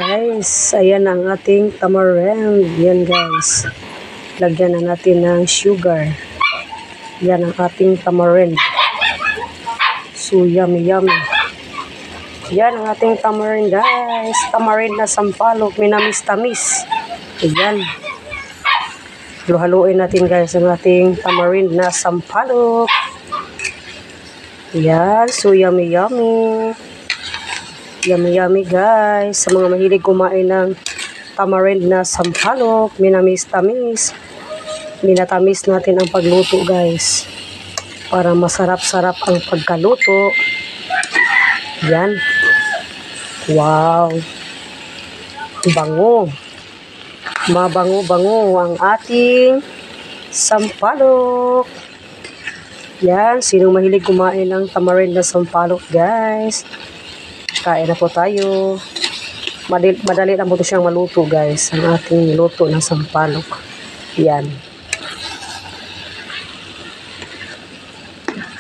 Guys, ayan ang ating tamarind. Yan guys. Lagyan na natin ng sugar. Yan ang ating tamarind. So yummy yummy. Yan ang ating tamarind guys. Tamarind na sampalok. Minamis-tamis. Ayan. Haluin natin guys ang ating tamarind na sampalok. Yan. So yummy yummy. Yummy yummy guys. Sa mga mahilig kumain ng tamarind na sampalok, minamis-tamis, minatamis natin ang pagluto guys. Para masarap-sarap ang pagkaluto. Yan. Wow. Bango. Mabango-bango ang ating sampalok. Yan. Sinong mahilig kumain ng tamarind na sampalok guys? Kain na po tayo. Madali lang po ito siyang maluto guys. Ang ating luto ng sampalok. Yan.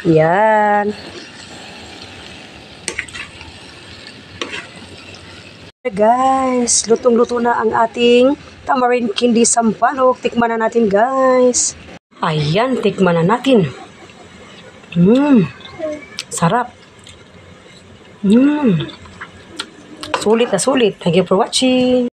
Yan. Guys, lutong-luto na ang ating tamarind candy sampalok. Tikman na natin guys. Ayan, tikman na natin. Sarap. Sulit na sulit. Thank you for watching.